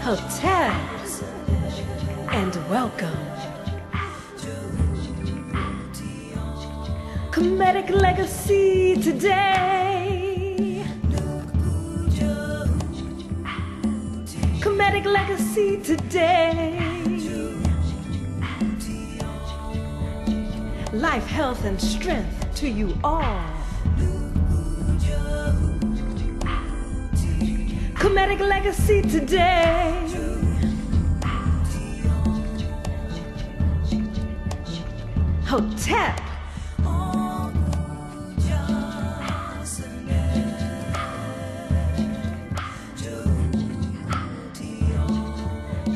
Hotel and welcome. Comedic legacy today. Comedic legacy today. Life, health, and strength to you all. Comedic legacy today. Hotep.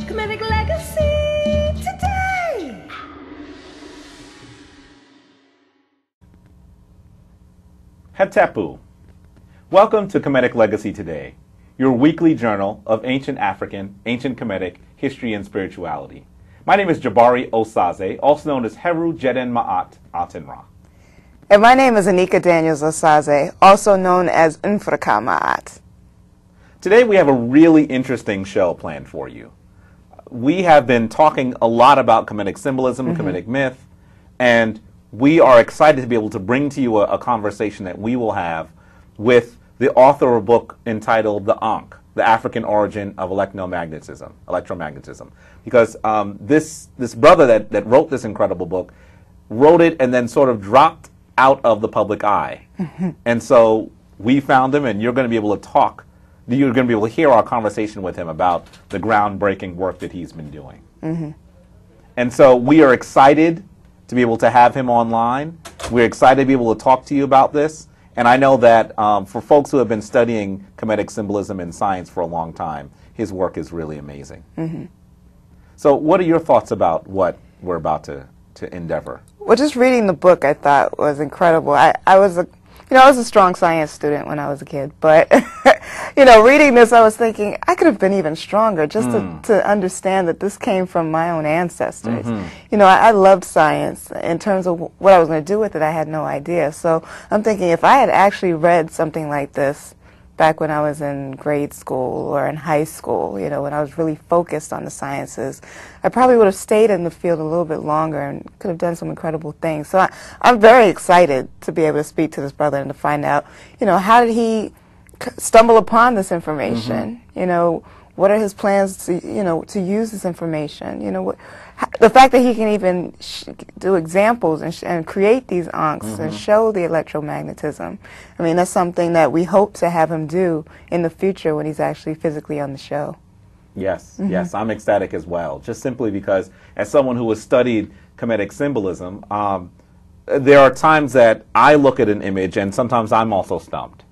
Comedic legacy today. Hetepu. Welcome to Comedic Legacy Today, your weekly journal of ancient African, ancient Kemetic history and spirituality. My name is Jabari Osaze, also known as Heru Jeden Ma'at Atenra. And my name is Anika Daniels Osaze, also known as Nfraka Ma'at. Today we have a really interesting show planned for you. We have been talking a lot about Kemetic symbolism, Kemetic myth, and we are excited to be able to bring to you a conversation that we will have with the author of a book entitled The Ankh, The African Origin of Electromagnetism. Because this brother that wrote this incredible book wrote it and then sort of dropped out of the public eye. And so we found him, and you're going to be able to talk. You're going to be able to hear our conversation with him about the groundbreaking work that he's been doing. And so we are excited to be able to have him online. We're excited to be able to talk to you about this. And I know that for folks who have been studying Kemetic symbolism in science for a long time, his work is really amazing. So what are your thoughts about what we're about to endeavor? Well, just reading the book I thought was incredible. I was a strong science student when I was a kid, but reading this, I was thinking I could have been even stronger just to understand that this came from my own ancestors. I loved science. In terms of what I was going to do with it, I had no idea. So I'm thinking if I had actually read something like this back when I was in grade school or in high school, when I was really focused on the sciences, I probably would have stayed in the field a little bit longer and could have done some incredible things. So I'm very excited to be able to speak to this brother and to find out, how did he stumble upon this information? What are his plans to use this information? The fact that he can even do examples and create these ankhs and show the electromagnetism. I mean, that's something that we hope to have him do in the future when he's actually physically on the show. Yes, yes, I'm ecstatic as well, just simply because as someone who has studied Kemetic symbolism, there are times that I look at an image and sometimes I'm also stumped.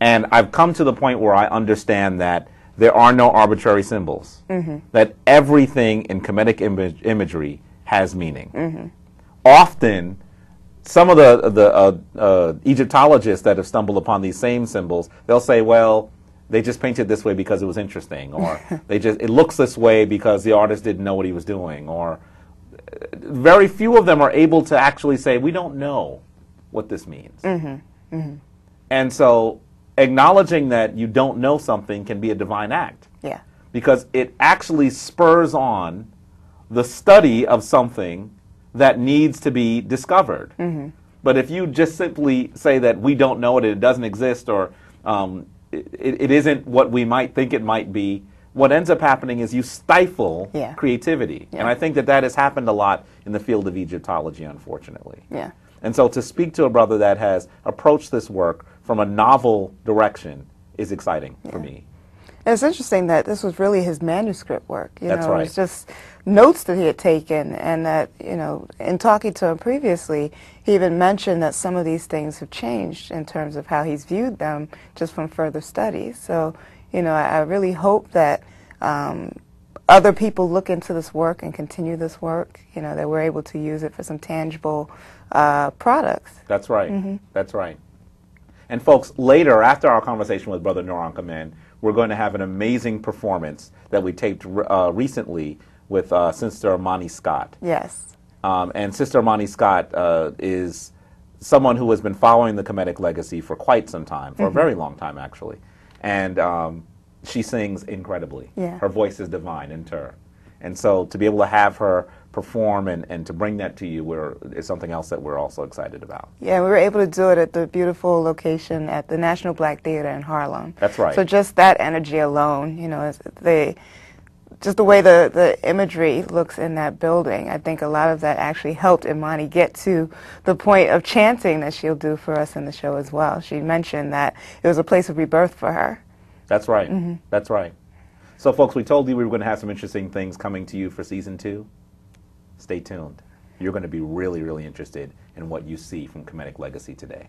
And I've come to the point where I understand that there are no arbitrary symbols, that everything in Kemetic imagery has meaning. Often, some of the Egyptologists that have stumbled upon these same symbols, they'll say, well, they just painted this way because it was interesting, or it looks this way because the artist didn't know what he was doing, or very few of them are able to actually say, we don't know what this means. And so acknowledging that you don't know something can be a divine act. Yeah. Because it actually spurs on the study of something that needs to be discovered. But if you just simply say that we don't know it, it doesn't exist, or it isn't what we might think it might be, what ends up happening is you stifle creativity. And I think that has happened a lot in the field of Egyptology, unfortunately. And so to speak to a brother that has approached this work from a novel direction is exciting for me. And it's interesting that this was really his manuscript work. That's right. It was just notes that he had taken, and that, in talking to him previously, he even mentioned that some of these things have changed in terms of how he's viewed them just from further studies. So, I really hope that other people look into this work and continue this work, that we're able to use it for some tangible products. That's right. That's right. And folks, later, after our conversation with Brother Noran Kamen, we're going to have an amazing performance that we taped recently with Sister Amani Scott. Yes. And Sister Amani Scott is someone who has been following the Kemetic legacy for quite some time, for a very long time actually, and she sings incredibly. Yeah. Her voice is divine in her, and so to be able to have her perform and to bring that to you is something else that we're also excited about. Yeah, we were able to do it at the beautiful location at the National Black Theater in Harlem. That's right. So just that energy alone, you know, just the way the imagery looks in that building, I think a lot of that actually helped Imani get to the point of chanting that she'll do for us in the show as well. She mentioned that it was a place of rebirth for her. That's right. That's right. So folks, we told you we were going to have some interesting things coming to you for season 2. Stay tuned. You're going to be really, really interested in what you see from Kemetic Legacy today.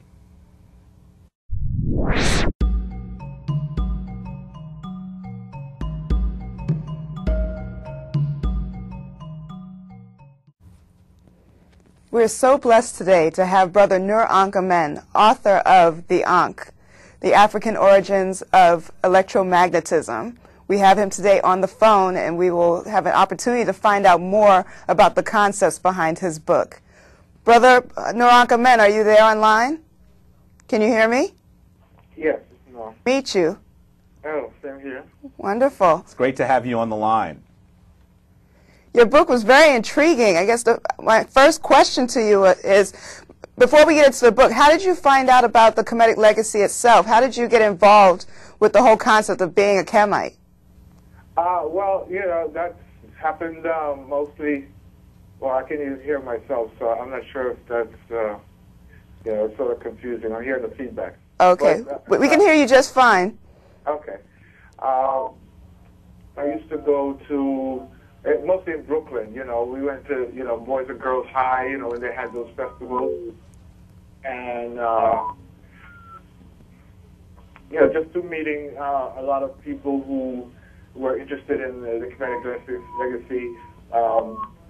We're so blessed today to have Brother Nur Ankh Amen, author of The Ankh, The African Origins of Electromagnetism. We have him today on the phone, and we will have an opportunity to find out more about the concepts behind his book. Brother Nur Ankh Amen, are you there online? Can you hear me? Yes, no. Meet you. Oh, same here. Wonderful. It's great to have you on the line. Your book was very intriguing. I guess my first question to you is, before we get into the book, how did you find out about the Kemetic legacy itself? How did you get involved with the whole concept of being a Kemite? Well, you know, that happened mostly, well, I can't even hear myself, so I'm not sure if that's, you know, it's sort of confusing. I'm hearing the feedback. Okay. But, we can hear you just fine. Okay. I used to go to, mostly in Brooklyn, you know, we went to, you know, Boys and Girls High, you know, when they had those festivals. And, you know, just through meeting a lot of people who were interested in the Kemetic legacy,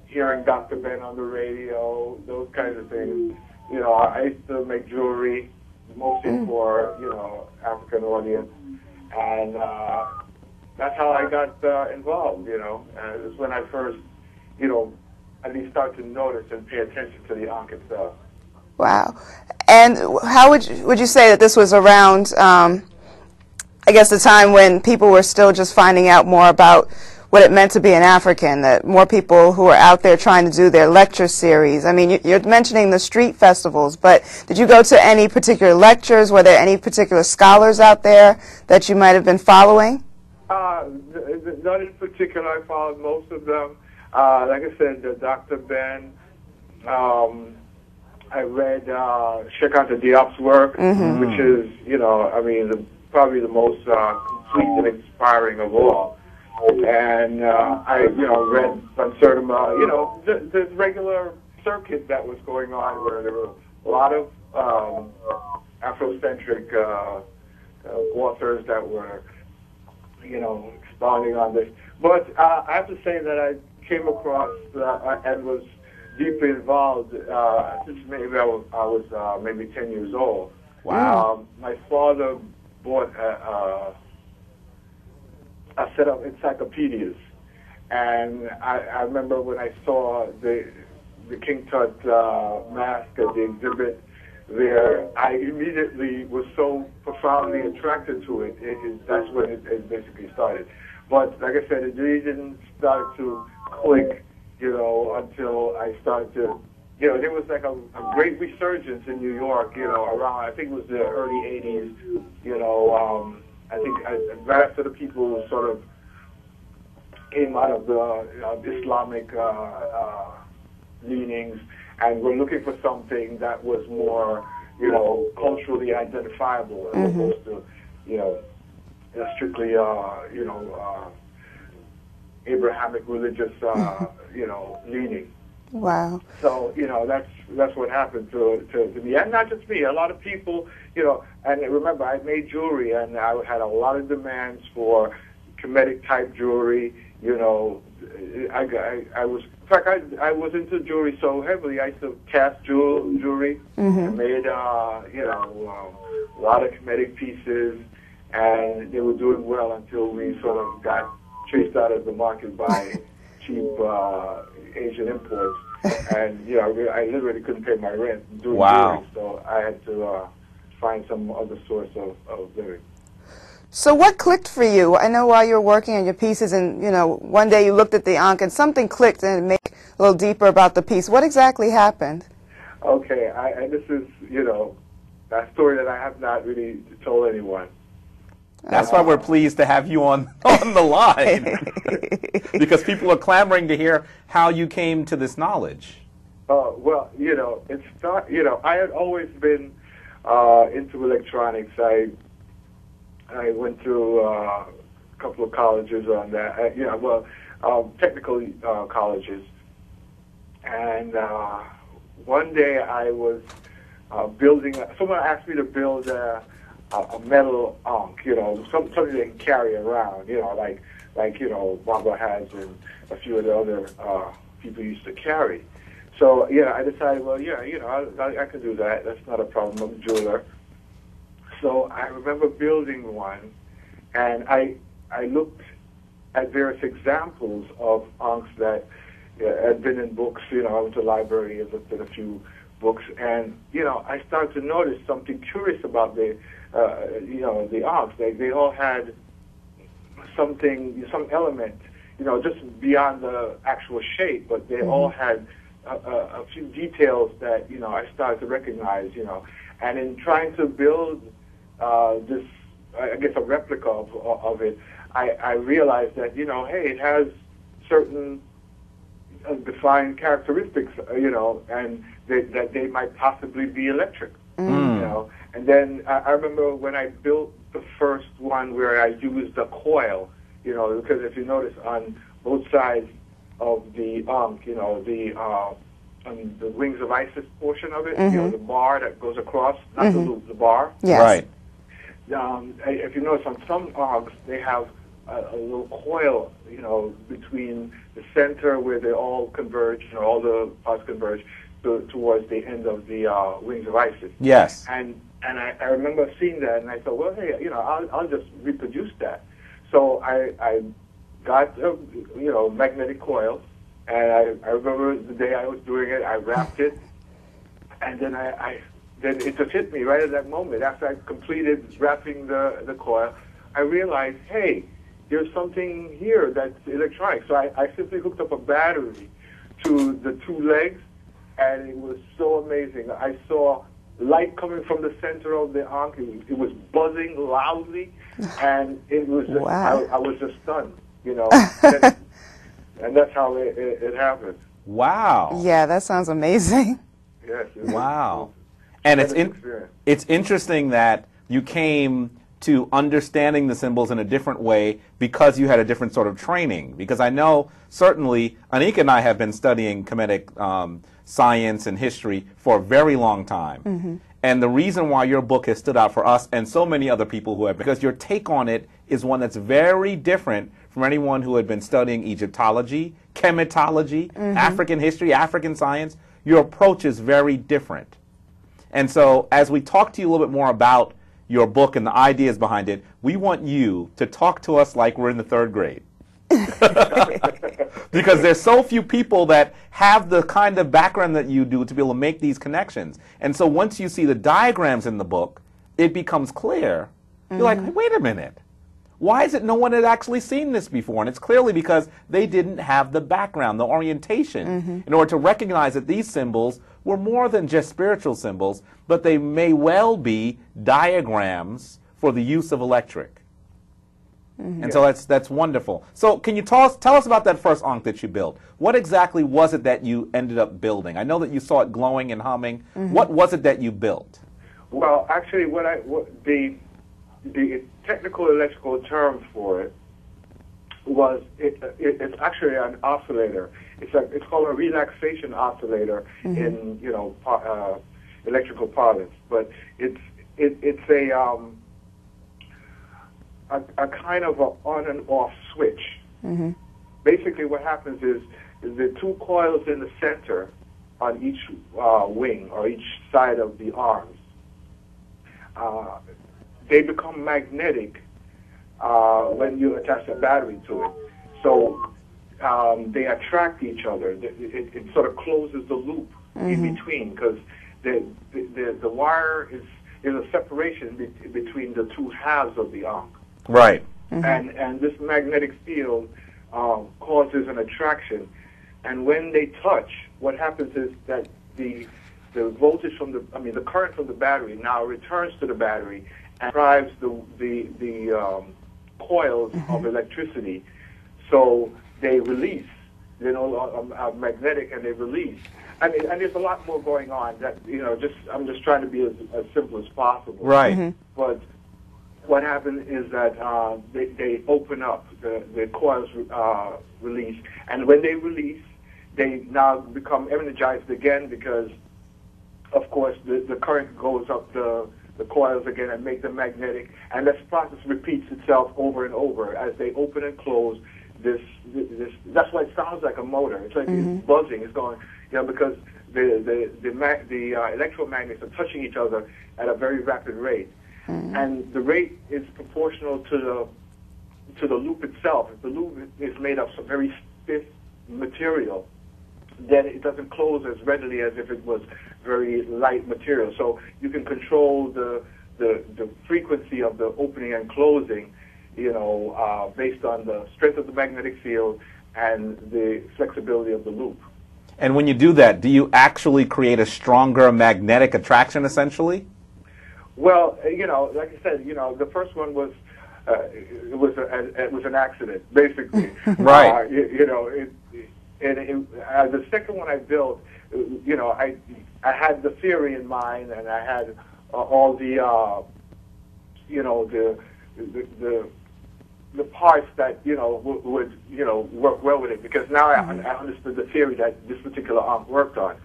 hearing Dr. Ben on the radio, those kinds of things. You know, I used to make jewelry, mostly for, you know, African audience. And that's how I got involved, you know. And it was when I first, you know, at least started to notice and pay attention to the Ankh itself. Wow. And how would you say that this was around, I guess, the time when people were still just finding out more about what it meant to be an African, that more people who are out there trying to do their lecture series? I mean, you're mentioning the street festivals, but did you go to any particular lectures? Were there any particular scholars out there that you might have been following? Not in particular. I followed most of them. Like I said, Dr. Ben, I read Sheikh Anta Diop's work, which is, you know, I mean, probably the most complete and inspiring of all. And I, you know, read Bansurma, you know, the regular circuit that was going on where there were a lot of Afrocentric authors that were, you know, expounding on this. But I have to say that I came across and was deeply involved since maybe I was maybe 10 years old. Wow. My father bought a set of encyclopedias, and I remember when I saw the King Tut mask at the exhibit there, I immediately was so profoundly attracted to it. That's when it basically started. But like I said, it really didn't start to click, you know, until I started to, you know, there was like a great resurgence in New York, you know, around, I think it was the early 80s, you know, I think right after the people sort of came out of the Islamic leanings and were looking for something that was more, you know, culturally identifiable as opposed to, you know, strictly, you know, Abrahamic religious, you know, leaning. Wow. So, you know, that's what happened to me. And not just me, a lot of people, you know, and remember, I made jewelry, and I had a lot of demands for Kemetic type jewelry, you know. I was, in fact, I was into jewelry so heavily, I used to cast jewelry. I made, you know, a lot of Kemetic pieces, and they were doing well until we sort of got chased out of the market by cheap Asian imports. And I literally couldn't pay my rent doing Wow. jewelry, so I had to find some other source of living. So what clicked for you? I know while you were working on your pieces and, one day you looked at the Ankh and something clicked and it made a little deeper about the piece. What exactly happened? Okay, and this is, a story that I have not really told anyone. That's why we're pleased to have you on the line. Because people are clamoring to hear how you came to this knowledge. Well, I had always been into electronics. I went through a couple of colleges on that, technical colleges. And one day I was building, someone asked me to build a metal ankh, something they can carry around, like Baba has and a few of the other people used to carry. So, I decided, well, I can do that. That's not a problem. I'm a jeweler. So I remember building one, and I looked at various examples of ankhs that had been in books. I went to the library and looked at a few books, and I started to notice something curious about the ankhs. They all had some element, just beyond the actual shape, but they all had a few details that I started to recognize. And in trying to build this, I guess, a replica of it, I realized that, hey, it has certain defined characteristics, and that they might possibly be electric, And then I remember when I built the first one where I used a coil, because if you notice on both sides of the ankh, on the wings of Isis portion of it, the bar that goes across, not the loop, the bar. Yes. Right. If you notice on some ankhs, they have a little coil, between the center where they all converge, all the parts converge towards the end of the wings of Isis. Yes. And I remember seeing that, and I thought, well, hey, I'll just reproduce that. So I got magnetic coils, and I remember the day I was doing it, I wrapped it, and then then it just hit me right at that moment. After I completed wrapping the coil, I realized, hey, there's something here that's electronic. So I simply hooked up a battery to the two legs, and it was so amazing. I saw light coming from the center of the ankh. It was buzzing loudly, and it was just, wow. I was just stunned, and that's how it happened. Wow. Yeah, that sounds amazing. Yes. Wow. And it's interesting that you came to understanding the symbols in a different way because you had a different sort of training. Because I know certainly Anika and I have been studying Kemetic science and history for a very long time. And the reason why your book has stood out for us and so many other people who have, because your take on it is one that's very different from anyone who had been studying Egyptology, chematology, African history, African science. Your approach is very different. And so as we talk to you a little bit more about your book and the ideas behind it, we want you to talk to us like we're in the third grade. Because there's so few people that have the kind of background that you do to be able to make these connections. And so once you see the diagrams in the book, it becomes clear. You're like, wait a minute. Why is it no one had actually seen this before? And it's clearly because they didn't have the background, the orientation, in order to recognize that these symbols were more than just spiritual symbols, but they may well be diagrams for the use of electric. And so that's wonderful. So can you tell us about that first ankh that you built? What exactly was it that you ended up building? I know that you saw it glowing and humming. What was it that you built? Well, actually, the technical electrical term for it was it's actually an oscillator. It's called a relaxation oscillator in electrical parlance, but it's a kind of an on and off switch. Basically, what happens is the two coils in the center on each wing or each side of the arms. They become magnetic when you attach a battery to it. So they attract each other. It sort of closes the loop in between, because the wire is a separation between the two halves of the arc. Right. And this magnetic field causes an attraction. And when they touch, what happens is that the voltage from the current from the battery now returns to the battery and drives the coils of electricity. So they release, are magnetic, and they release. And there's a lot more going on that, I'm just trying to be as simple as possible. Right. But what happens is that they open up, the coils release, and when they release, they now become energized again, because, of course, the current goes up the coils again and make them magnetic, and this process repeats itself over and over as they open and close. That's why it sounds like a motor. It's like it's buzzing. It's going, because the electromagnets are touching each other at a very rapid rate, and the rate is proportional to the loop itself. If the loop is made of some very stiff material, then it doesn't close as readily as if it was very light material. So you can control the frequency of the opening and closing, based on the strength of the magnetic field and the flexibility of the loop. And when you do that, do you actually create a stronger magnetic attraction, essentially? Well, like I said, the first one was it was an accident, basically. Right. The second one I built, I had the theory in mind, and I had all the parts that would work well with it, because now I understood the theory that this particular arc worked on,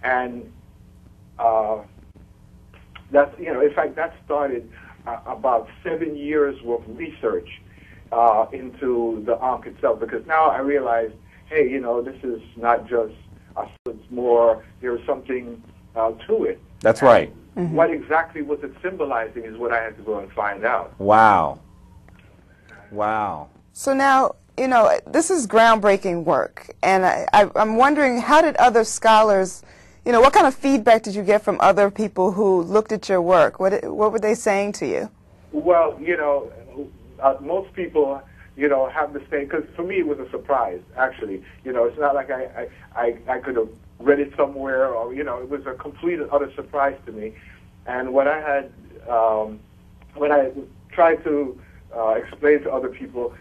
and that's in fact that started about 7 years worth of research into the arc itself, because now I realized, hey, this is not just it's more, there's something to it. That's right. What exactly was it symbolizing is what I had to go and find out. Wow. Wow. So now, this is groundbreaking work, and I'm wondering, how did other scholars, what kind of feedback did you get from other people who looked at your work? What were they saying to you? Well, most people, have the same, because for me it was a surprise, actually. It's not like I could have read it somewhere, or, it was a complete and utter surprise to me. And what I had, when I tried to explain to other people,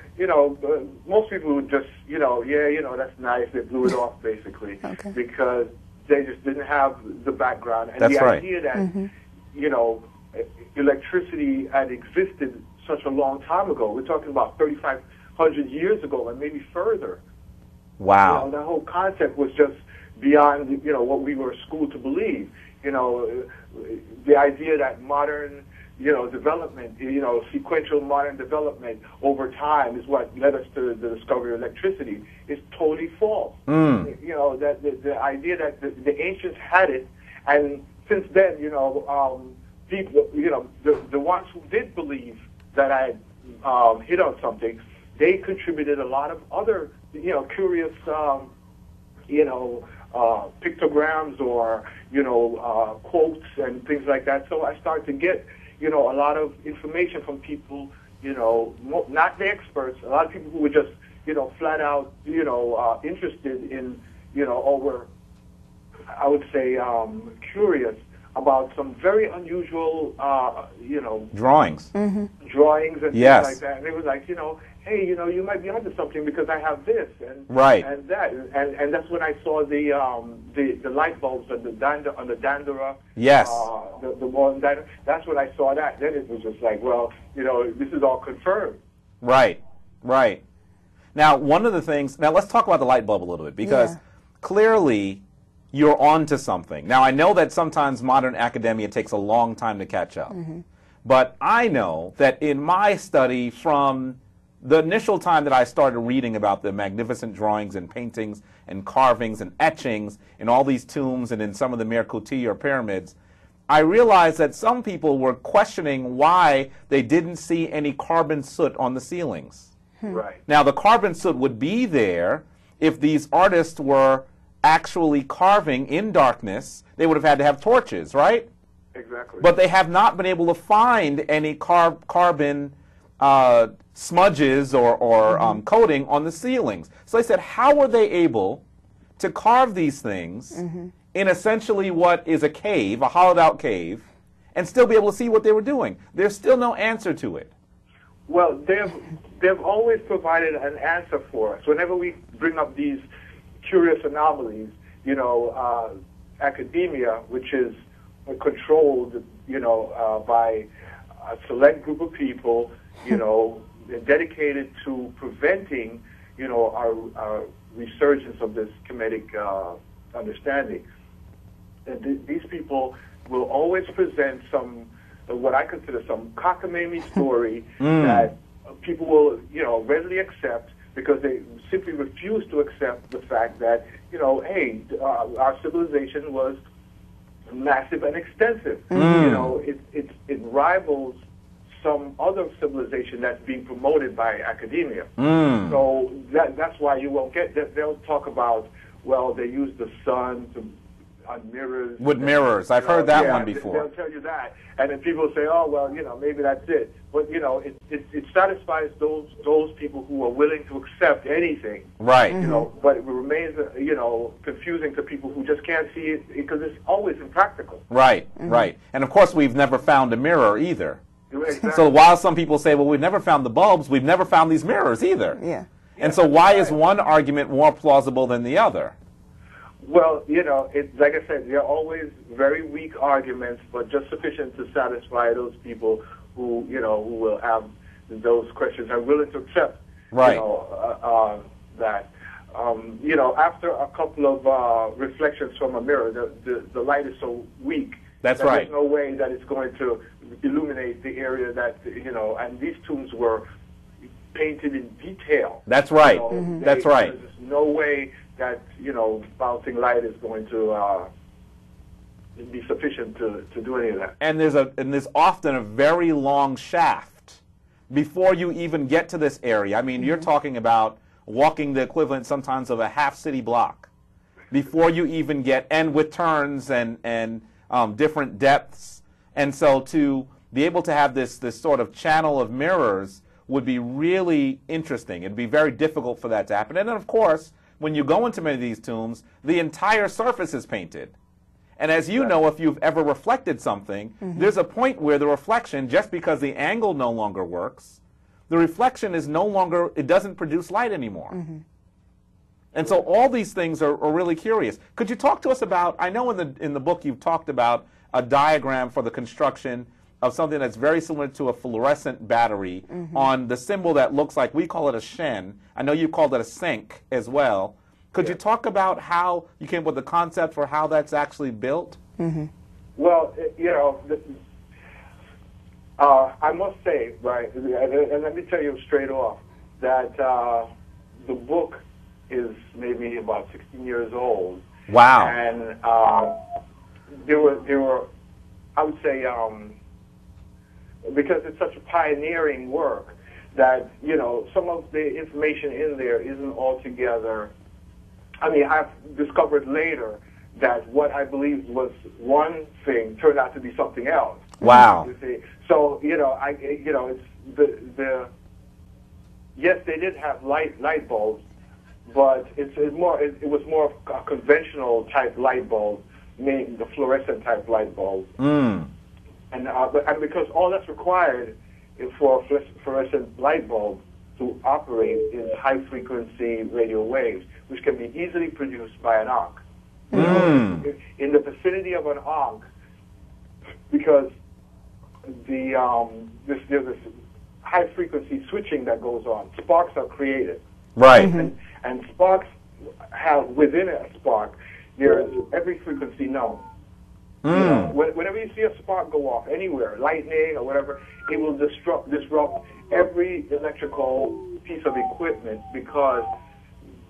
most people would just, that's nice, they blew it off, basically, because they just didn't have the background. And that's the right. idea that, electricity had existed such a long time ago. We're talking about 3,500 years ago, and maybe further. Wow. The whole concept was just beyond, what we were schooled to believe. The idea that modern, development, sequential modern development over time is what led us to the discovery of electricity is totally false. That the idea that the ancients had it, and since then, people, the ones who did believe that I had hit on something, they contributed a lot of other, curious, pictograms or, quotes and things like that. So I started to get, a lot of information from people, not the experts, a lot of people who were just, flat out, interested in, or were, I would say, curious about some very unusual, drawings. Drawings and yes. things like that. And they were like, hey, you might be onto something because I have this and right. and that, and that's when I saw the light bulbs on the Dandara. Yes. The modern Dandara. That's when I saw that. Then it was just like, well, this is all confirmed. Right. Right. Now, one of the things. Now, let's talk about the light bulb a little bit, because clearly you're on to something. Now, I know that sometimes modern academia takes a long time to catch up, but I know that in my study, from the initial time that I started reading about the magnificent drawings and paintings and carvings and etchings in all these tombs and in some of the Merkoti or pyramids, I realized that some people were questioning why they didn't see any carbon soot on the ceilings. Right. Now, the carbon soot would be there if these artists were actually carving in darkness, they would have had to have torches, right? Exactly. But they have not been able to find any carbon smudges or coating on the ceilings. So they said, how were they able to carve these things in essentially what is a cave, a hollowed out cave, and still be able to see what they were doing? There's still no answer to it. Well, they've always provided an answer for us. Whenever we bring up these curious anomalies, you know, academia, which is controlled, you know, by a select group of people, you know, dedicated to preventing, you know, our resurgence of this Kemetic understanding. And these people will always present some, what I consider some cockamamie story that people will, you know, readily accept because they simply refuse to accept the fact that, you know, hey, our civilization was massive and extensive. You know, it rivals some other civilization that's being promoted by academia. So that's why you won't get that. They'll talk about, well, they use the sun on mirrors. With mirrors. I've heard that one before. They'll tell you that. And then people say, oh, well, you know, maybe that's it. But, you know, it satisfies those people who are willing to accept anything. Right. You know, but it remains, you know, confusing to people who just can't see it because it's always impractical. Right, right. And, of course, we've never found a mirror either. Exactly. So while some people say, well, we've never found the bulbs, we've never found these mirrors either. Yeah. And so why is one argument more plausible than the other? Well, you know, like I said, they're always very weak arguments, but just sufficient to satisfy those people who, you know, who will have those questions, are willing to accept, right. You know, that. You know, after a couple of reflections from a mirror, the light is so weak. That's that right. There's no way that it's going to illuminate the area that, you know, and these tombs were painted in detail. That's right. You know, That's right. There's no way that, you know, bouncing light is going to be sufficient to do any of that. And there's often a very long shaft before you even get to this area. I mean, you're talking about walking the equivalent sometimes of a half city block before you even get, and with turns and different depths. And so to be able to have this sort of channel of mirrors would be really interesting. It'd be very difficult for that to happen. And then, of course, when you go into many of these tombs, the entire surface is painted. And as you know, if you've ever reflected something, there's a point where the reflection, just because the angle no longer works, the reflection is no longer, it doesn't produce light anymore. And so all these things are really curious. Could you talk to us about, I know in the book you've talked about a diagram for the construction of something that's very similar to a fluorescent battery on the symbol that looks like, we call it a Shen. I know you called it a sink as well. Could you talk about how you came up with the concept for how that's actually built? Well, you know, I must say, right, and let me tell you straight off, that the book is maybe about 16 years old. Wow. And there were, I would say, because it's such a pioneering work, that, you know, some of the information in there isn't altogether, I mean, I've discovered later that what I believed was one thing turned out to be something else. Wow. You see? So, you know, it's yes, they did have light bulbs, but it was more of a conventional type light bulb, meaning the fluorescent type light bulb. And because all that's required for a fluorescent light bulb to operate is high frequency radio waves, which can be easily produced by an arc. In the vicinity of an arc, because there's this high frequency switching that goes on, sparks are created. Right. And sparks have, within a spark, there is every frequency known. You know, whenever you see a spark go off anywhere, lightning or whatever, it will disrupt every electrical piece of equipment because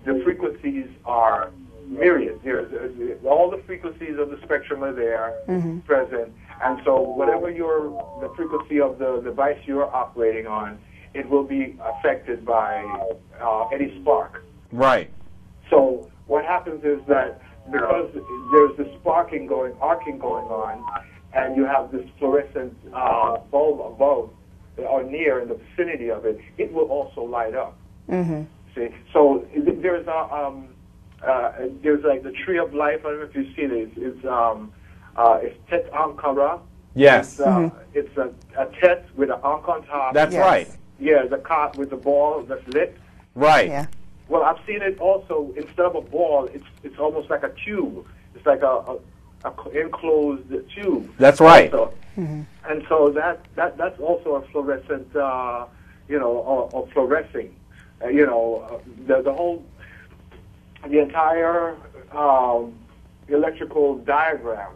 the frequencies are myriad. All the frequencies of the spectrum are there, present, and so whatever the frequency of the device you're operating on, it will be affected by any spark. Right. So what happens is that because there's this arcing going on, and you have this fluorescent bulb above or near in the vicinity of it, it will also light up. See, so there's like the tree of life. I don't know if you've seen it. It's Tet Ankara. Yes. It's a Tet with an Ankh on top. That's right. Yeah, the cot with the ball that's lit. Right. Yeah. Well, I've seen it also. Instead of a ball, it's almost like a tube. It's like a enclosed tube. That's right. Also. And so that's also a fluorescent, or fluorescing. The entire electrical diagram,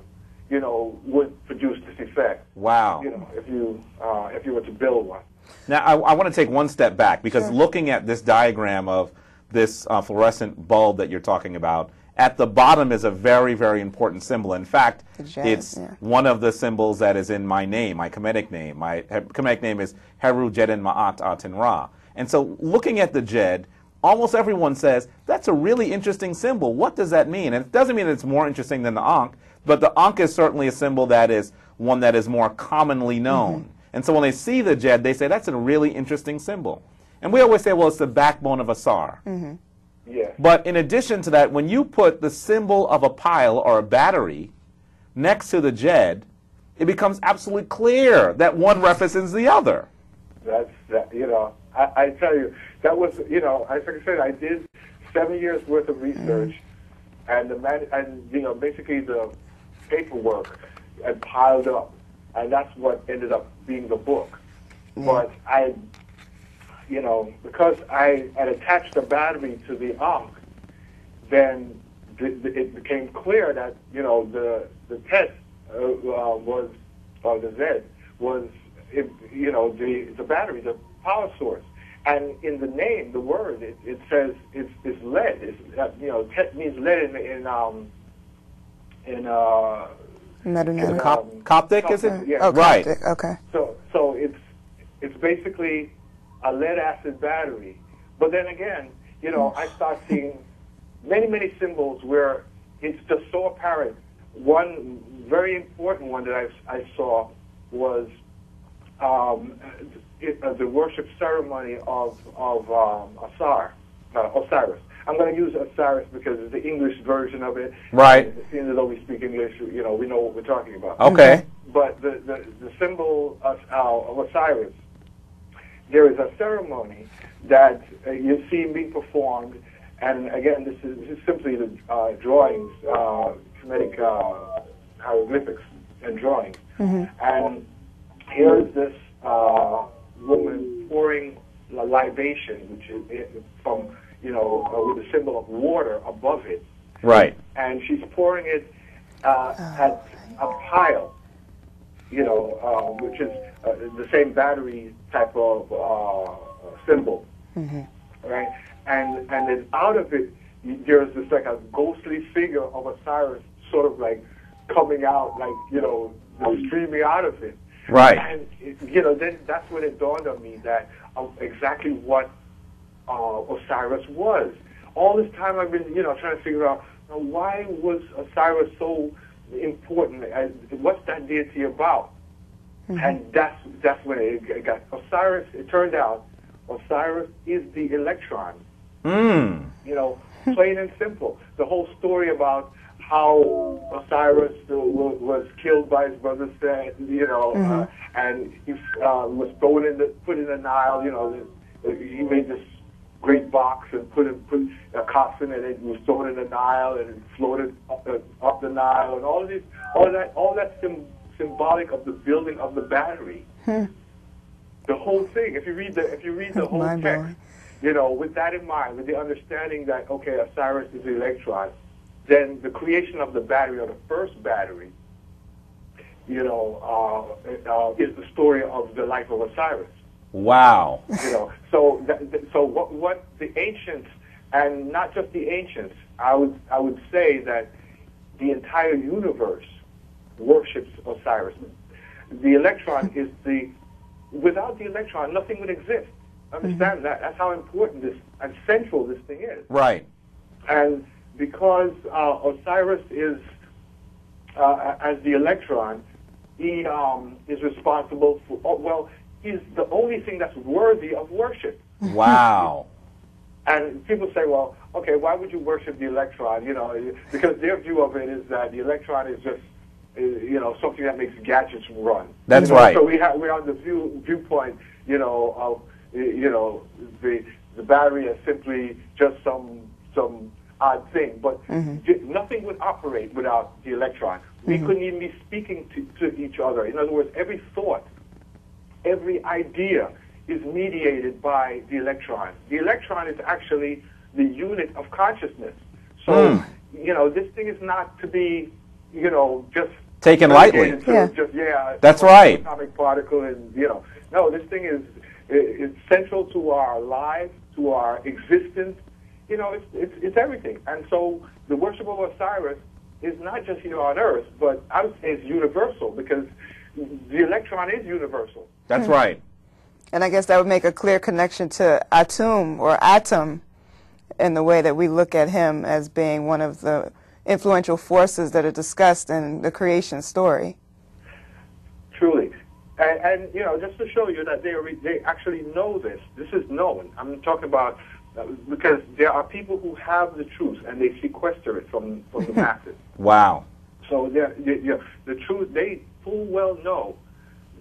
would produce this effect. Wow. If you were to build one. Now, I want to take one step back, because looking at this diagram of this fluorescent bulb that you're talking about, at the bottom is a very, very important symbol. In fact, it's one of the symbols that is in my name, my Kemetic name. My Kemetic name is Heru Jeden Ma'at Aten Ra. And so looking at the Jed, almost everyone says, that's a really interesting symbol. What does that mean? And it doesn't mean it's more interesting than the Ankh, but the Ankh is certainly a symbol that is one that is more commonly known. And so when they see the Jed, they say, that's a really interesting symbol. And we always say, well, it's the backbone of Asar. Yeah. But in addition to that, when you put the symbol of a pile or a battery next to the Jed, it becomes absolutely clear that one represents the other. That's that. I tell you, that was like I said, I did 7 years worth of research, and basically the paperwork had piled up, and that's what ended up being the book. But because I had attached the battery to the Ankh, then it became clear that the test was, or the Z was the battery, the power source. And in the name, the word, it says it's lead. It's Tet means lead in Coptic, is it? Yeah. Oh, Right. Coptic. Okay. So it's basically a lead acid battery. But then again, I start seeing many symbols where it's just so apparent. One very important one that I saw was the worship ceremony of Osiris. I'm going to use Osiris because it's the English version of it. Right. Seeing as though we speak English, we know what we're talking about. Okay. But the symbol of Osiris, there is a ceremony that you see being performed, and again, this is simply the drawings, Kemetic hieroglyphics and drawings. And here is this woman pouring a libation, which is from, with a symbol of water above it. Right. And she's pouring it at a pile, which is the same battery type of symbol, right? And then out of it, there's this like a ghostly figure of Osiris, sort of like coming out, like streaming out of it. Right. And then that's when it dawned on me that exactly what Osiris was. All this time I've been, trying to figure out why was Osiris so important, and what's that deity about? And that's when it got Osiris. It turned out Osiris is the Electron. Plain and simple. The whole story about how Osiris was killed by his brother Set, and he was put in the Nile. He made this great box and put a coffin, and it was thrown in the Nile, and it floated up the Nile, and all that symbolic of the building of the battery. The whole thing. If you read the whole text, with that in mind, with the understanding that Osiris is the Electron, then the creation of the battery, or the first battery, is the story of the life of Osiris. Wow. So what the ancients, and not just the ancients, I would say that the entire universe worships Osiris. The Electron is without the Electron, nothing would exist. Understand that? That's how important this and central this thing is. Right. And because Osiris is, as the Electron, he is responsible for, well, he's the only thing that's worthy of worship. Wow. And people say, well, okay, why would you worship the Electron? You know, because their view of it is that the Electron is just, you know, something that makes gadgets run. That's you know? right. So we're on the viewpoint, you know, of, you know, the battery is simply just some odd thing. But nothing would operate without the Electron. We couldn't even be speaking to each other. In other words, every thought, every idea is mediated by the Electron. The Electron is actually the unit of consciousness. So, you know, this thing is not to be, you know, just taken lightly. Just, that's right. Atomic particle, and you know, no, this thing is central to our lives, to our existence. You know, it's everything. And so the worship of Osiris is not just here on Earth, but I would say it's universal, because the Electron is universal. That's right. And I guess that would make a clear connection to Atum or Atom in the way that we look at him as being one of the influential forces that are discussed in the creation story. Truly. And you know, just to show you that they actually know this. This is known. I'm talking about, because there are people who have the truth and they sequester it from the masses. Wow. So the truth, they full well know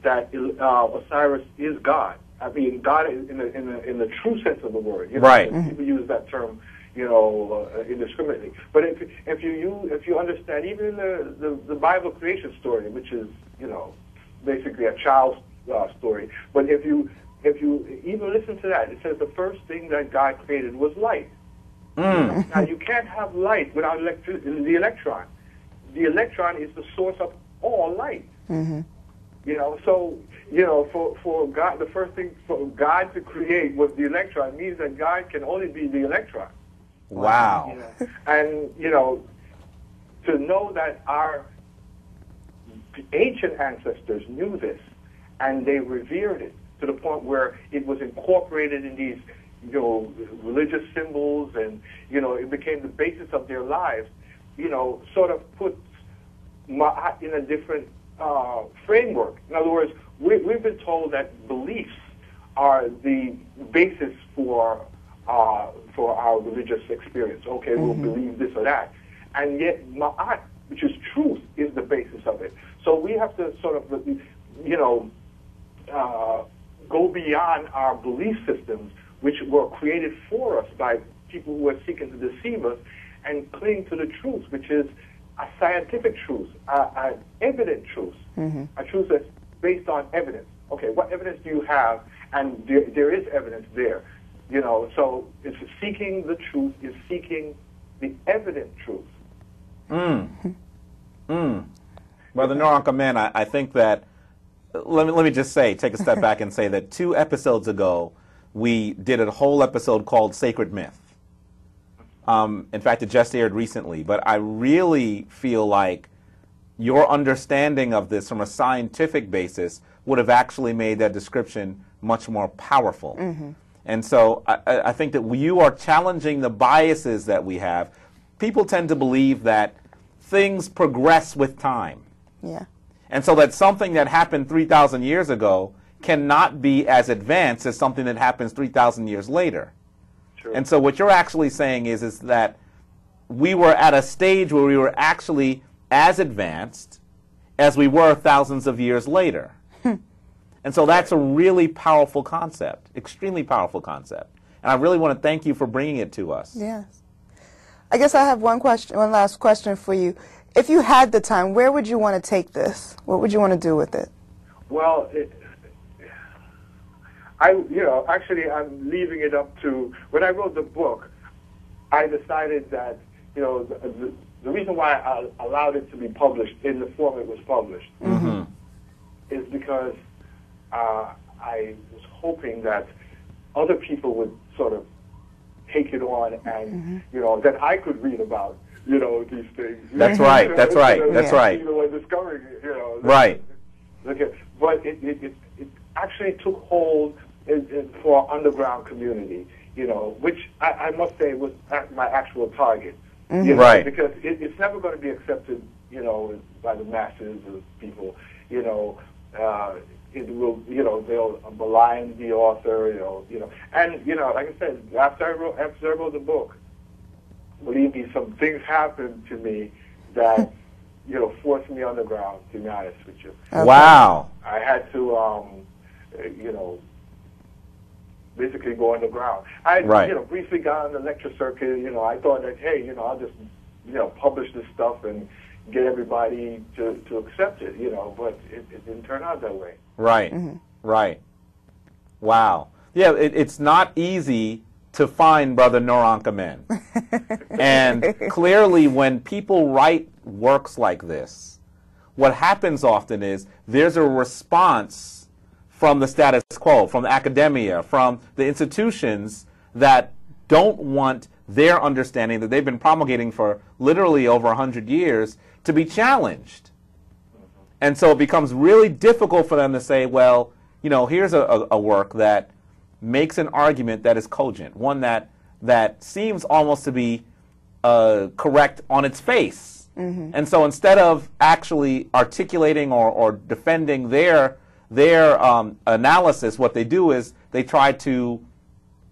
that Osiris is God. I mean, God in the true sense of the word. You know, right. People use that term, you know, indiscriminately. But if you understand, even in the Bible creation story, which is, you know, basically a child's story. But if you even listen to that, it says the first thing that God created was light. Now you can't have light without the Electron. The Electron is the source of all light. You know, so, you know, for God, the first thing for God to create was the Electron, means that God can only be the Electron. Wow. You know? And, you know, to know that our ancient ancestors knew this, and they revered it to the point where it was incorporated in these, you know, religious symbols, and, you know, it became the basis of their lives, you know, sort of puts Ma'at in a different framework. In other words, we've been told that beliefs are the basis for our religious experience. Okay, we'll believe this or that. And yet Ma'at, which is truth, is the basis of it. So we have to sort of, you know, go beyond our belief systems, which were created for us by people who are seeking to deceive us, and cling to the truth, which is a scientific truth, an evident truth, a truth that's based on evidence. Okay, what evidence do you have? And there is evidence there. You know, so it's seeking the truth, is seeking the evident truth. Brother Noranka, man, I think that, let me just say, take a step back and say that 2 episodes ago, we did a whole episode called Sacred Myth. In fact, it just aired recently, but I really feel like your understanding of this from a scientific basis would have actually made that description much more powerful. And so I think that you are challenging the biases that we have. People tend to believe that things progress with time. Yeah. And so that something that happened 3,000 years ago cannot be as advanced as something that happens 3,000 years later. True. And so what you're actually saying is that we were at a stage where we were actually as advanced as we were thousands of years later. And so that's a really powerful concept, extremely powerful concept. And I really want to thank you for bringing it to us. Yes. I guess I have one last question for you. If you had the time, where would you want to take this? What would you want to do with it? Well, actually, I'm leaving it up to, when I wrote the book, I decided that, you know, the reason why I allowed it to be published in the form it was published is because I was hoping that other people would sort of take it on, and, you know, that I could read about, you know, these things. That's right, that's right, that's right. You know, and discovering it, you know. Right. But it actually took hold for our underground community. you know, which I must say was my actual target. Mm-hmm. You know, Right. because it's never going to be accepted, you know, by the masses of people. You know, it will, you know, they'll malign the author, you know, and you know, like I said, after I wrote the book, believe me, some things happened to me that, you know, forced me on the ground. To be honest with you, Okay. Wow. I had to, you know, basically go underground. I, Right. you know, briefly got on the lecture circuit. You know, I thought that, hey, you know, I'll just, you know, publish this stuff and get everybody to accept it, you know, but it didn't turn out that way. Right. Right. Wow. Yeah, it's not easy to find Brother Noranka men. And clearly when people write works like this, what happens often is there's a response from the status quo, from the academia, from the institutions that don't want their understanding that they've been promulgating for literally over 100 years to be challenged. And so it becomes really difficult for them to say, well, you know, here's a work that makes an argument that is cogent, one that seems almost to be correct on its face. And so instead of actually articulating or defending their analysis, what they do is they try to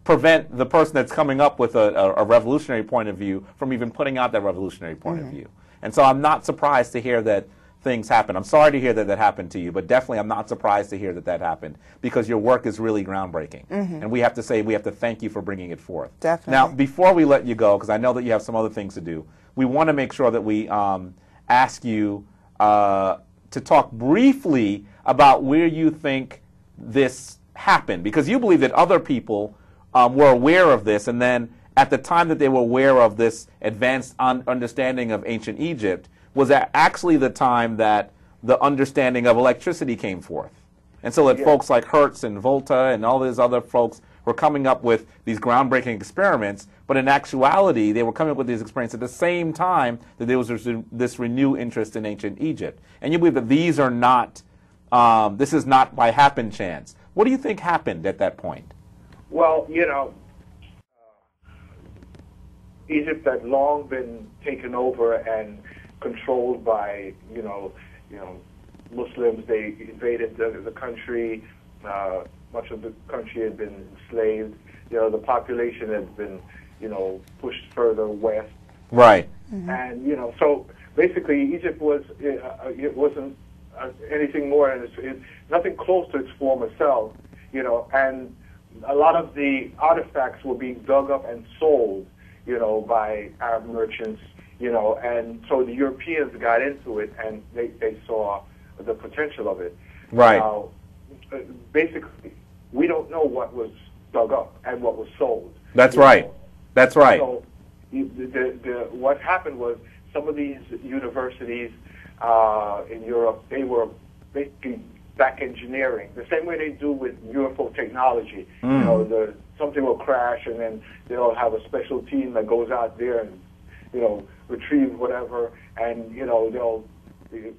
prevent the person that's coming up with a revolutionary point of view from even putting out that revolutionary point of view. And so I'm not surprised to hear that things happen. I'm sorry to hear that that happened to you, but definitely I'm not surprised to hear that that happened because your work is really groundbreaking. And we have to say, we have to thank you for bringing it forth. Definitely. Now, before we let you go, because I know that you have some other things to do, we want to make sure that we ask you to talk briefly about where you think this happened, because you believe that other people were aware of this, and then at the time that they were aware of this advanced understanding of ancient Egypt was actually the time that the understanding of electricity came forth. And so that folks like Hertz and Volta and all these other folks were coming up with these groundbreaking experiments, but in actuality, they were coming up with these experiments at the same time that there was this renewed interest in ancient Egypt. And you believe that these are not, this is not by happen chance. What do you think happened at that point? Well, you know, Egypt had long been taken over and controlled by, you know, Muslims. They invaded the country. Much of the country had been enslaved. You know, the population had been, you know, pushed further west. Right. And, you know, so basically Egypt was, it wasn't anything more than nothing close to its former self, you know, and a lot of the artifacts were being dug up and sold, you know, by Arab merchants, you know, and so the Europeans got into it and they saw the potential of it. Right. Now, basically, we don't know what was dug up and what was sold. That's right. That's right. So what happened was some of these universities in Europe, they were basically back engineering, the same way they do with UFO technology. You know, something will crash and then they'll have a special team that goes out there and, you know, retrieve whatever, and, you know, they'll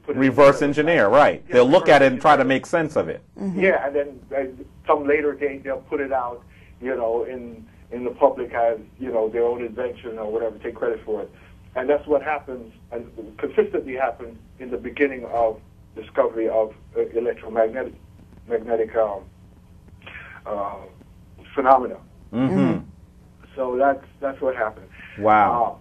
put it Reverse engineer, right. Yeah, They'll look at it and try to engineer. make sense of it. Yeah, and then some later date they'll put it out, you know, in the public as, you know, their own invention or whatever, take credit for it. And that's what happens, and consistently happens in the beginning of discovery of electromagnetic phenomena. So that's what happened. Wow.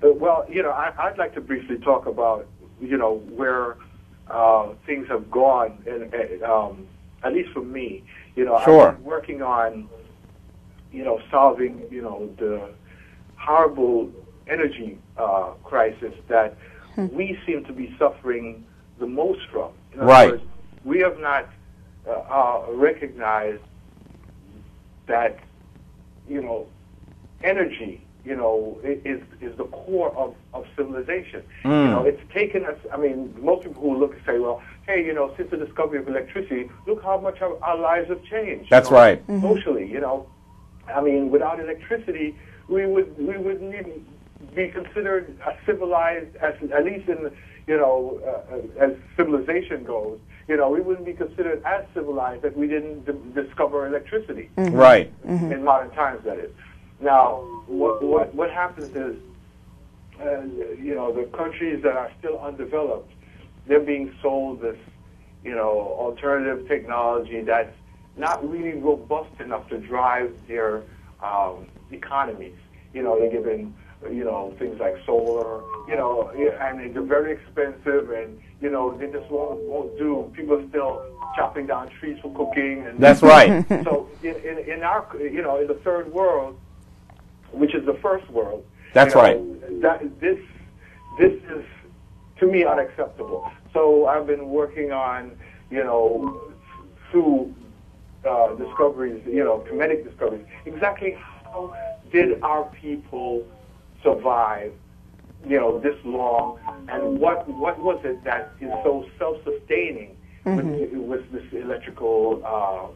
Well, you know, I'd like to briefly talk about, you know, where things have gone, and at least for me, you know, Sure. I've been working on, you know, solving, you know, the horrible energy crisis that we seem to be suffering the most from. In other Right. words, we have not recognized that, you know, energy, you know, is the core of civilization. You know, it's taken us, I mean, most people who look and say, well, hey, you know, since the discovery of electricity, look how much our lives have changed. That's you know, right. Socially, you know. I mean, without electricity, we wouldn't even be considered civilized, at least in, as civilization goes, we wouldn't be considered as civilized if we didn't discover electricity. Right. In modern times, that is. Now, what happens is, the countries that are still undeveloped, they're being sold this, alternative technology that's not really robust enough to drive their economies. They're given, things like solar, and they're very expensive, and they just won't do. People are still chopping down trees for cooking. And that's right. So in our, in the third world, which is the first world, that's right. This is, to me, unacceptable. So I've been working on, through discoveries, comedic discoveries, exactly how did our people survive, this long, and what was it that is so self-sustaining with this electrical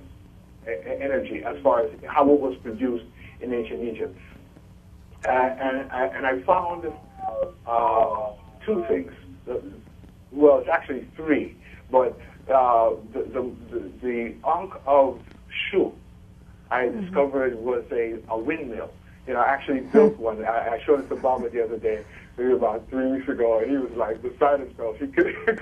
energy, as far as how it was produced in ancient Egypt. And I found two things. Well, it's actually three, but the Ankh of Shu, I discovered, was a windmill. I actually built one. I showed it to Baba the other day, maybe about 3 weeks ago, and he was like beside himself. He couldn't believe,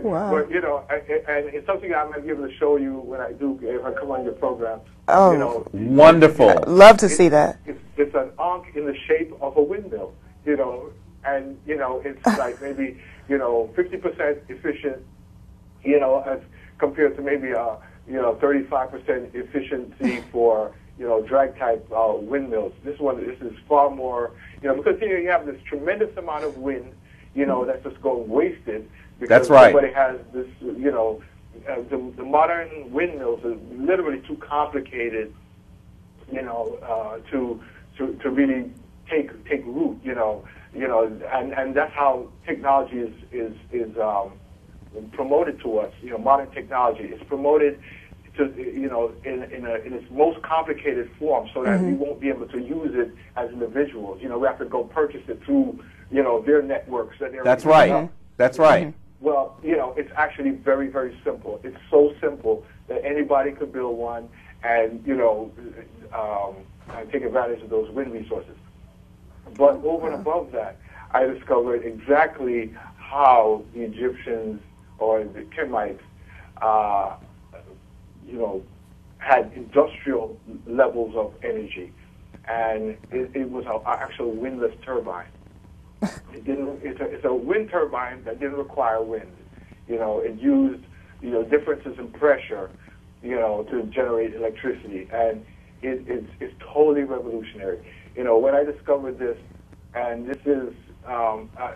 Wow. But, and it's something I might be able to show you when I do, if I come on your program. Oh, wonderful. I'd love to see that. It's an Ankh in the shape of a windmill, and, it's like maybe, 50% efficient, as compared to maybe 35% efficiency for, drag type windmills. This is far more, because here you have this tremendous amount of wind, that's just going wasted. Because that's right. Everybody has this, the modern windmills are literally too complicated, to really take root, and that's how technology is promoted to us. Modern technology is promoted to, in its most complicated form, so that we won't be able to use it as individuals. We have to go purchase it through, their networks. That's right. That's right. Well, it's actually very, very simple. It's so simple that anybody could build one and, take advantage of those wind resources. But over and above that, I discovered exactly how the Egyptians or the Kemites, had industrial levels of energy, and it was an actual windless turbine. It's a wind turbine that didn't require wind. It used differences in pressure, to generate electricity, and it's totally revolutionary. When I discovered this, and this is a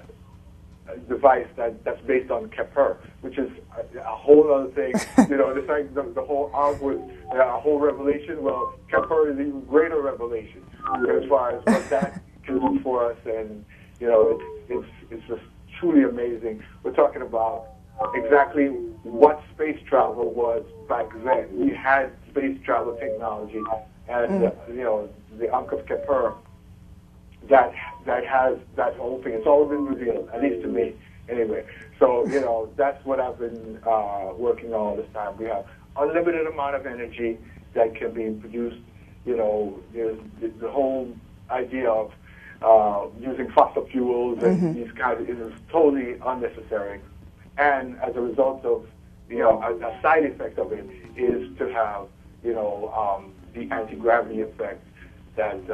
device that's based on Kepler, which is a whole other thing. It's like the whole arc was a whole revelation. Well, Kepler is an even greater revelation as far as what that can do for us, and it's just truly amazing. We're talking about exactly what space travel was back then. We had space travel technology, and the Ankh of Kepler that has that whole thing. It's all been revealed, at least to me, anyway. So that's what I've been working on all this time. We have unlimited amount of energy that can be produced. There's the whole idea of using fossil fuels and these kinds of, is totally unnecessary. And as a result of, a side effect of it is to have, the anti-gravity effect that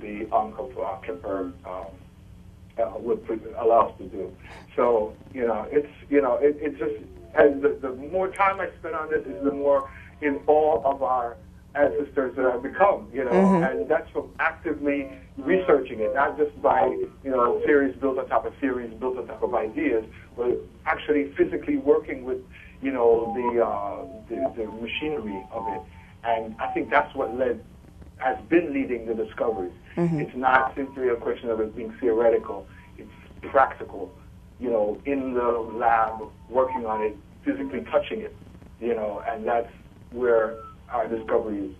the Ankh of Kepler would allow us to do. So, it's just, and the more time I spend on this, is the more in awe of our ancestors that I've become, and that's from actively researching it, not just by, theories built on top of theories, built on top of ideas, but actually physically working with, the machinery of it. And I think that's what has been leading the discoveries. It's not simply a question of it being theoretical, it's practical, in the lab, working on it, physically touching it, and that's where our discoveries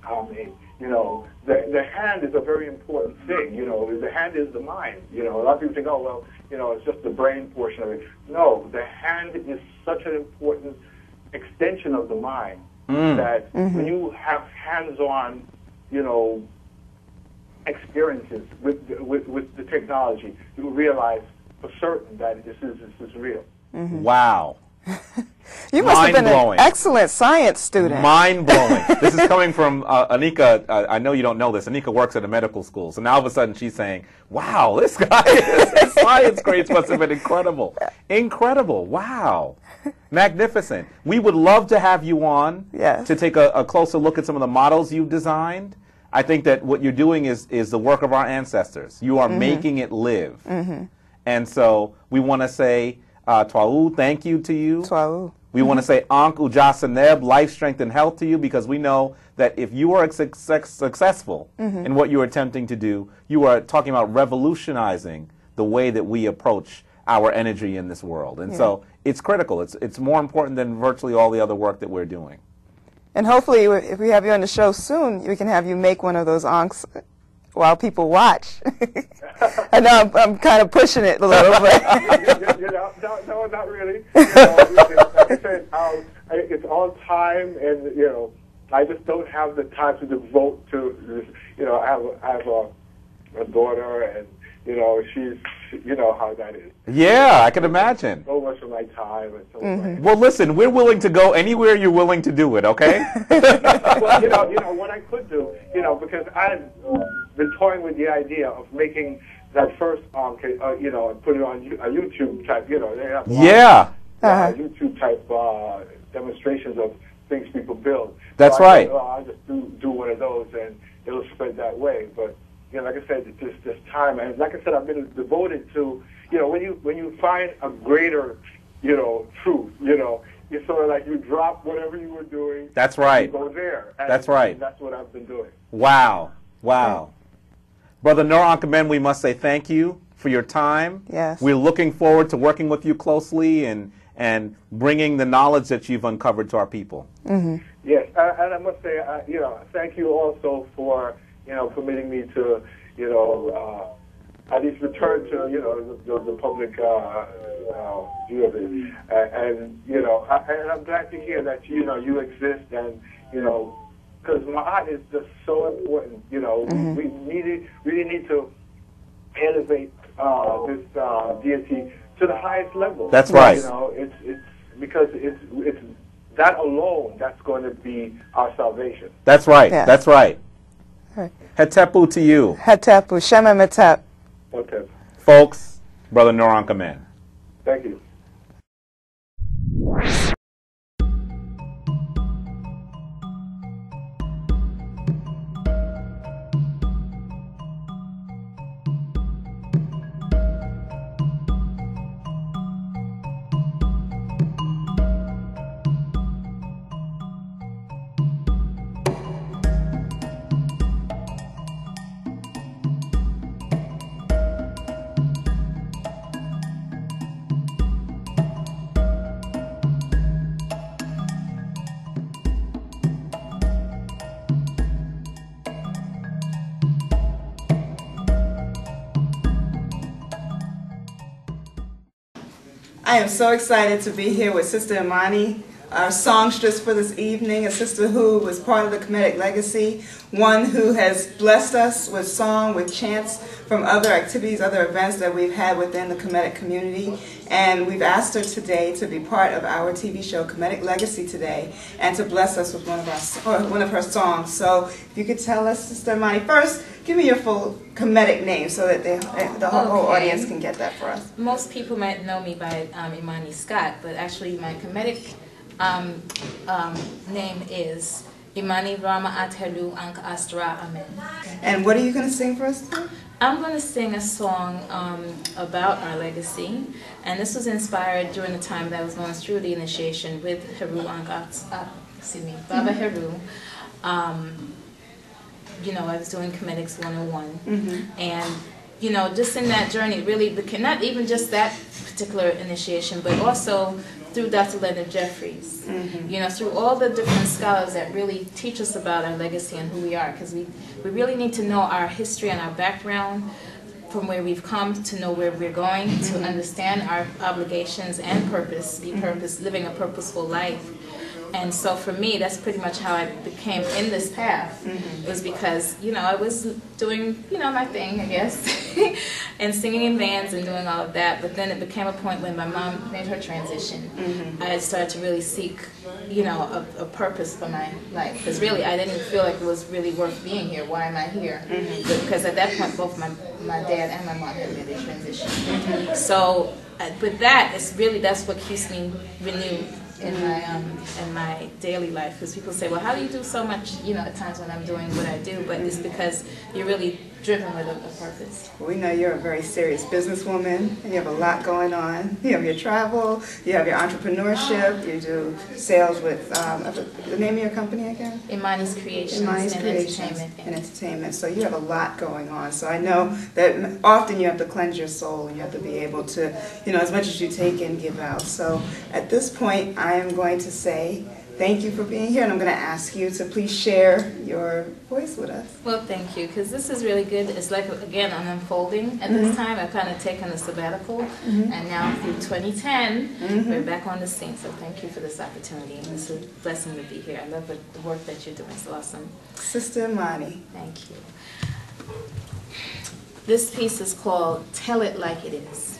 are made. You know, the hand is a very important thing. You know, the hand is the mind. You know, a lot of people think, oh, well, you know, it's just the brain portion of it. No, the hand is such an important extension of the mind that when you have hands-on, you know, experiences with the technology, you realize for certain that this is real. Wow. You must have been an Mind-blowing. excellent science student. Mind-blowing. This is coming from Anika. I know you don't know this. Anika works at a medical school. So now all of a sudden she's saying, wow, this guy, his science grades must have been incredible. Incredible. Wow. Magnificent. We would love to have you on to take a closer look at some of the models you've designed. I think that what you're doing is the work of our ancestors. You are making it live. And so we want to say, Twa'u, thank you to you. Twa'u. We want to say Ankh Ujasaneb, life, strength, and health to you, because we know that if you are successful in what you're attempting to do, you are talking about revolutionizing the way that we approach our energy in this world. And so it's critical. It's more important than virtually all the other work that we're doing. And hopefully, if we have you on the show soon, we can have you make one of those ankhs while people watch. I know I'm kind of pushing it a little bit. No, not really. You know, like I said, it's all time, and you know, I just don't have the time to devote to this. You know, I have a daughter, and you know, you know how that is. Yeah, I can imagine. So much of my time and so much. Well, listen, we're willing to go anywhere you're willing to do it, okay? Well, you know what I could do, you know, because I've been toying with the idea of making that first you know, put it on a YouTube type, you know, they have YouTube type demonstrations of things people build. That's so right. I'll just do one of those, and it'll spread that way. But you know, like I said, this time, and like I said, I've been devoted to, you know, when you find a greater, you know, truth, you know, it's sort of like you drop whatever you were doing. That's right. And you go there. And that's right. That's what I've been doing. Wow. Wow. Brother Nur Ankamen, we must say thank you for your time. Yes. We're looking forward to working with you closely and bringing the knowledge that you've uncovered to our people. Yes, and I must say, you know, thank you also for, you know, permitting me to, you know, at least return to, you know, the public view of it. And, you know, and I'm glad to hear that, you know, you exist, and, you know, because Ma'at is just so important, you know. We really need to elevate this deity to the highest level. That's right. You know, it's because it's that alone that's going to be our salvation. That's right. Yeah. That's right. Right. Hetepu to you. Hetepu, Shema Metep. Okay. Folks, Brother Nur Ankamen. Thank you. I am so excited to be here with Sister Imani, our songstress for this evening, a sister who was part of the Kemetic legacy, one who has blessed us with song, with chants from other activities, other events that we've had within the Kemetic community. And we've asked her today to be part of our TV show, Kemetic Legacy Today, and to bless us with one of her songs. So if you could tell us, Sister Imani, first, give me your full Kemetic name so that the whole audience can get that for us. Most people might know me by Imani Scott, but actually my Kemetic name is Imani Rama Atelu Anka Astra Amen. And what are you going to sing for us today? I'm going to sing a song about our legacy, and this was inspired during the time that I was going through the initiation with Heru Anka, Baba Heru. You know, I was doing Comedics 101, and you know, just in that journey, really became, not even just that particular initiation, but also through Dr. Leonard Jeffries, you know, through all the different scholars that really teach us about our legacy and who we are, because we really need to know our history and our background, from where we've come to know where we're going, to understand our obligations and purpose, living a purposeful life. And so for me, that's pretty much how I became in this path, was because, you know, I was doing, you know, my thing, I guess, and singing in bands and doing all of that. But then it became a point when my mom made her transition. I had started to really seek, you know, a purpose for my life. Because really, I didn't feel like it was really worth being here. Why am I here? Because at that point, both my dad and my mom had made their transition. So with that, it's really, that's what keeps me renewed in my daily life, because people say, well, how do you do so much, you know, at times when I'm doing what I do, but it's because you're really driven with a purpose. We know you're a very serious businesswoman, and you have a lot going on. You have your travel, you have your entrepreneurship, you do sales with, the name of your company again? Imani's Creations, Imani's and Creations Entertainment. and Entertainment. So you have a lot going on. So I know that often you have to cleanse your soul, and you have to be able to, you know, as much as you take in, give out. So at this point, I am going to say thank you for being here, and I'm going to ask you to please share your voice with us. Well, thank you, because this is really good. It's like, again, I'm unfolding at this time. I've kind of taken a sabbatical, and now through 2010, we're back on the scene. So thank you for this opportunity, and it's a blessing to be here. I love the work that you're doing. It's awesome. Sister Imani. Thank you. This piece is called Tell It Like It Is.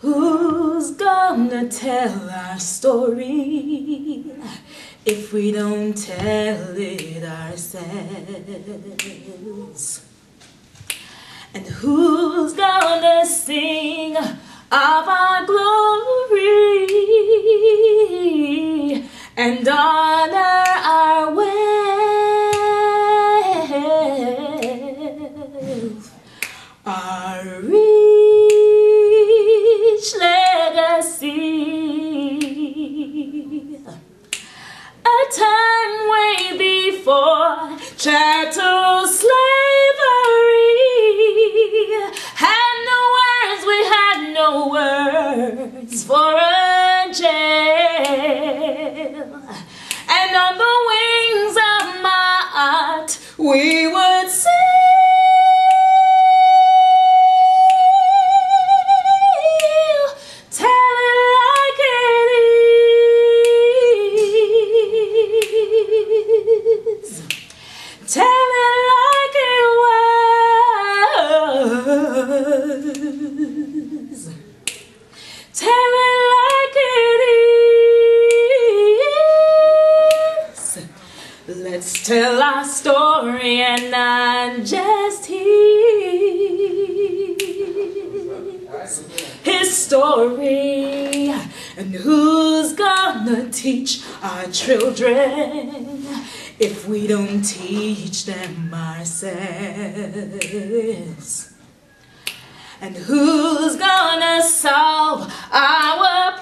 Who's gonna tell our story if we don't tell it ourselves? And who's gonna sing of our glory and honor our wealth, our rich legacy? A time way before chattel slavery had no words, we had no words for a jail. And on the wings of my art, we would sail. Tell it like it is. Tell it like it was. Tell it like it is. Let's tell our story and not just his story. And who's gonna teach our children if we don't teach them ourselves? And who's gonna solve our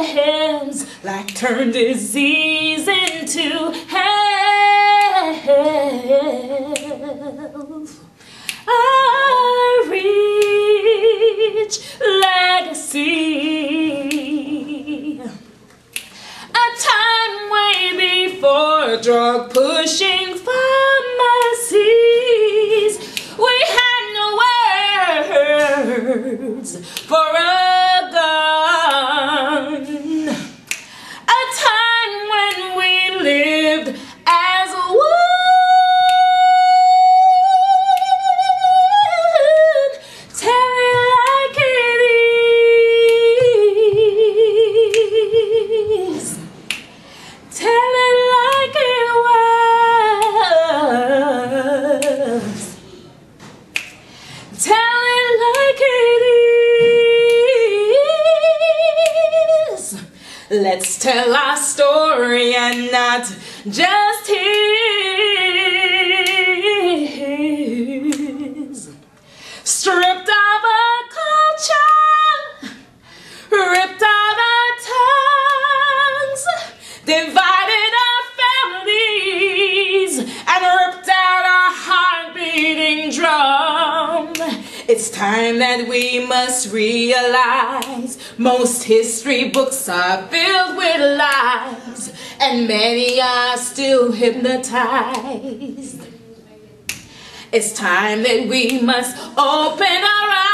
problems, like turn disease into health? Our rich legacy. A time way before drug pushing pharmacies, we had no words for a gun. A time when we lived as one. Tell it like it is. Tell it like it was. Tell it like it is. Let's tell our story and not just his. Stripped of our culture, ripped out our tongues, divided our families, and ripped out syndrome. It's time that we must realize most history books are filled with lies, and many are still hypnotized. It's time that we must open our eyes,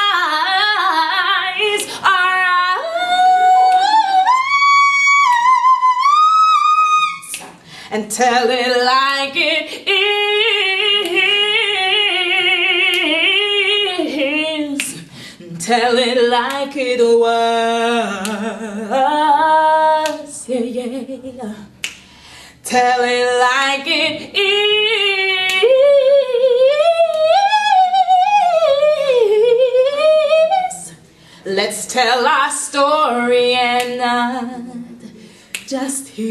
and tell it like it is. Tell it like it was. Yeah, yeah. Tell it like it is. Let's tell our story and not just his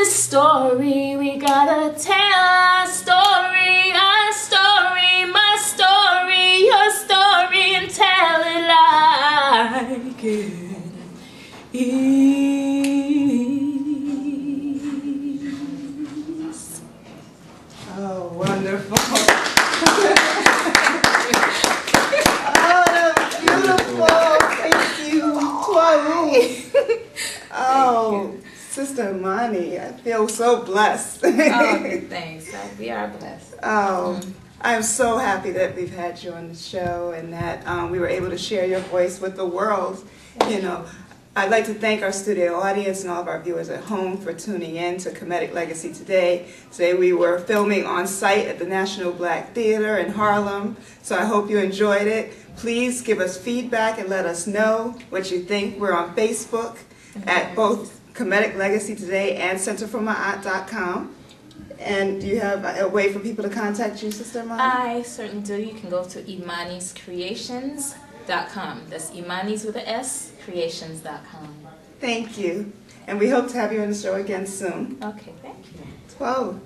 story. We gotta tell our story, my story, your story, and tell it like it is. Oh, wonderful. Oh, that was beautiful. Thank you. Oh, Sister Imani, I feel so blessed. Oh, thanks. We are blessed. Oh, I'm so happy that we've had you on the show and that we were able to share your voice with the world. You know, I'd like to thank our studio audience and all of our viewers at home for tuning in to Comedic Legacy Today. Today we were filming on site at the National Black Theater in Harlem, so I hope you enjoyed it. Please give us feedback and let us know what you think. We're on Facebook at both Comedic Legacy Today and centerformyaunt.com. And do you have a way for people to contact you, Sister Imani? I certainly do. You can go to imaniscreations.com. That's Imanis with an S, creations.com. Thank you. And we hope to have you on the show again soon. Okay, thank you. Whoa.